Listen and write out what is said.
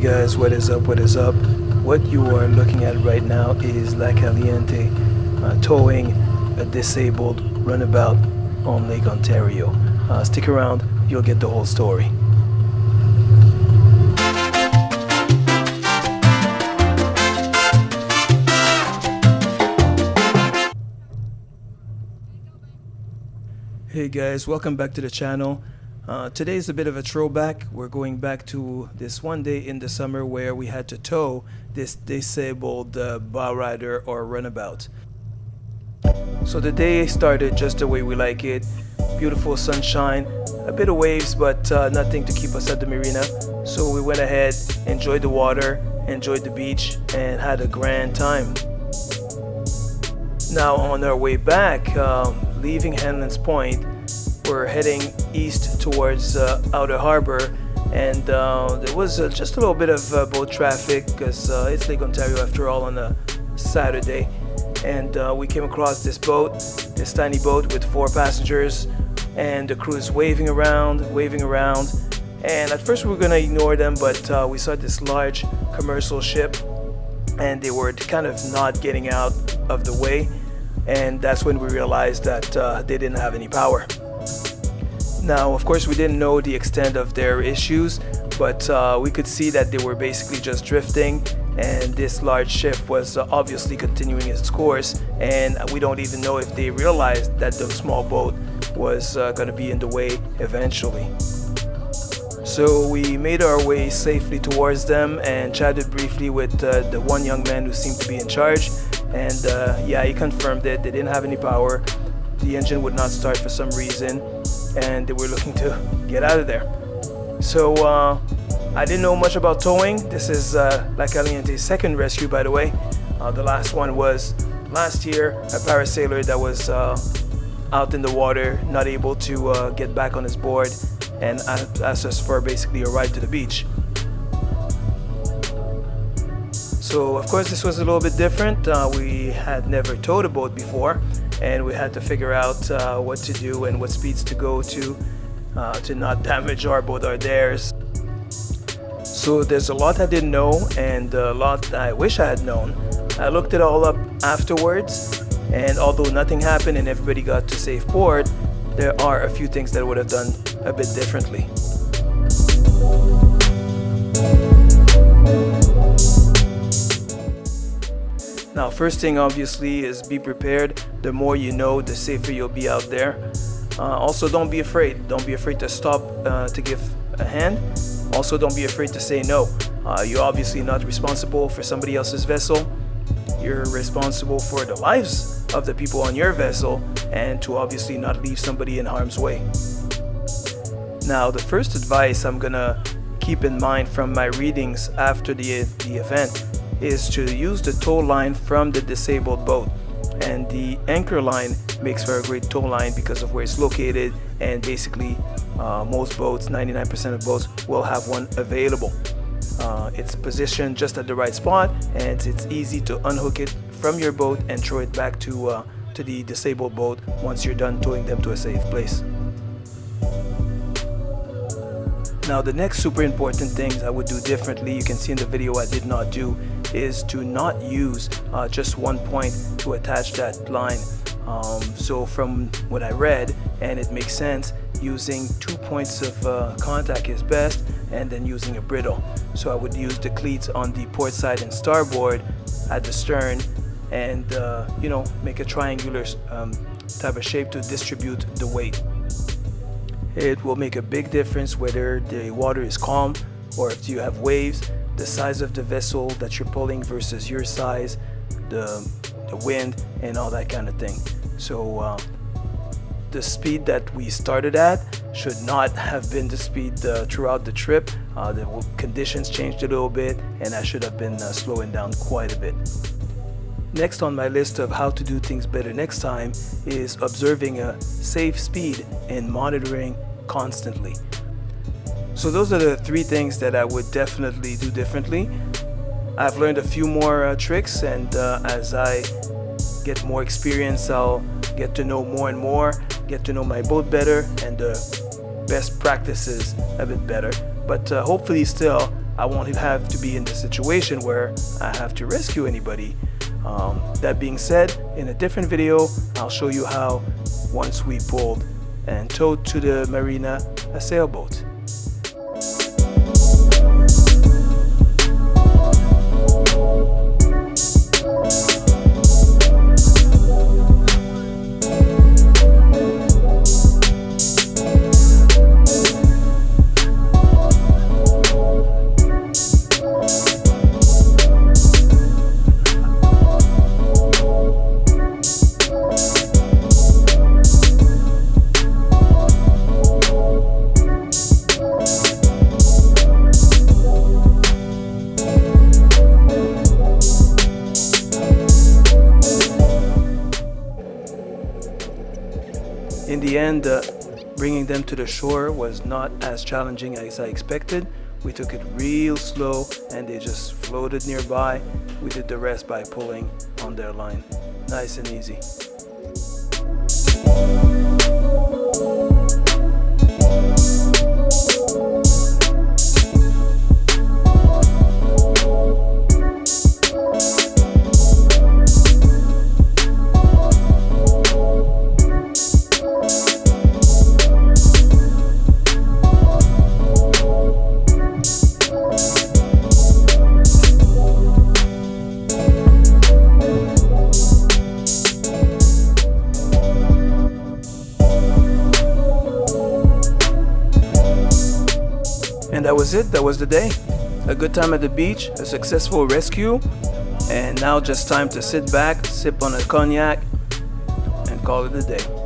Guys, what is up, what is up? What you are looking at right now is La Caliente towing a disabled runabout on Lake Ontario. Stick around, you'll get the whole story. Hey guys, welcome back to the channel. Today is a bit of a throwback. We're going back to this one day in the summer where we had to tow this disabled bow rider or runabout. So the day started just the way we like it. Beautiful sunshine, a bit of waves, but nothing to keep us at the marina. So we went ahead, enjoyed the water, enjoyed the beach, and had a grand time. Now on our way back, leaving Hanlan's Point, we're heading east towards Outer Harbor, and there was just a little bit of boat traffic because it's Lake Ontario after all on a Saturday. And we came across this boat, this tiny boat with 4 passengers, and the crew is waving around. And at first we were gonna ignore them, but we saw this large commercial ship, and they were kind of not getting out of the way. And that's when we realized that they didn't have any power. Now, of course, we didn't know the extent of their issues, but we could see that they were basically just drifting, and this large ship was obviously continuing its course, and we don't even know if they realized that the small boat was going to be in the way eventually. So we made our way safely towards them and chatted briefly with the one young man who seemed to be in charge, and yeah, he confirmed it. They didn't have any power. The engine would not start for some reason, and they were looking to get out of there. So I didn't know much about towing. This is La Caliente's second rescue, by the way. The last one was last year, a parasailer that was out in the water, not able to get back on his board, and asked us for basically a ride to the beach. So of course this was a little bit different. We had never towed a boat before, and we had to figure out what to do and what speeds to go to not damage our boat or theirs. So there's a lot I didn't know and a lot I wish I had known. I looked it all up afterwards, and although nothing happened and everybody got to safe port, there are a few things that I would have done a bit differently. Now, first thing obviously is be prepared. The more you know, the safer you'll be out there. Also, don't be afraid. Don't be afraid to stop to give a hand. Also, don't be afraid to say no. You're obviously not responsible for somebody else's vessel. You're responsible for the lives of the people on your vessel, and to obviously not leave somebody in harm's way. Now, the first advice I'm gonna keep in mind from my readings after the event is to use the tow line from the disabled boat, and the anchor line makes for a great tow line because of where it's located, and basically most boats, 99% of boats, will have one available. It's positioned just at the right spot, and it's easy to unhook it from your boat and throw it back to the disabled boat once you're done towing them to a safe place. Now, the next super important things I would do differently, you can see in the video I did not do, is to not use just one point to attach that line. So from what I read, and it makes sense, using 2 points of contact is best, and then using a bridle. So I would use the cleats on the port side and starboard at the stern, and you know, make a triangular type of shape to distribute the weight. It will make a big difference whether the water is calm or if you have waves, the size of the vessel that you're pulling versus your size, the wind, and all that kind of thing. So the speed that we started at should not have been the speed throughout the trip. The conditions changed a little bit, and I should have been slowing down quite a bit. Next on my list of how to do things better next time is observing a safe speed and monitoring constantly. So those are the 3 things that I would definitely do differently. I've learned a few more tricks, and as I get more experience, I'll get to know more and more, get to know my boat better, and the best practices a bit better. But hopefully still I won't have to be in the situation where I have to rescue anybody. That being said, in a different video, I'll show you how once we pulled and towed to the marina a sailboat. In the end, bringing them to the shore was not as challenging as I expected. We took it real slow and they just floated nearby. We did the rest by pulling on their line. Nice and easy. And that was it. That was the day. A good time at the beach, a successful rescue, and now just time to sit back, sip on a cognac, and call it a day.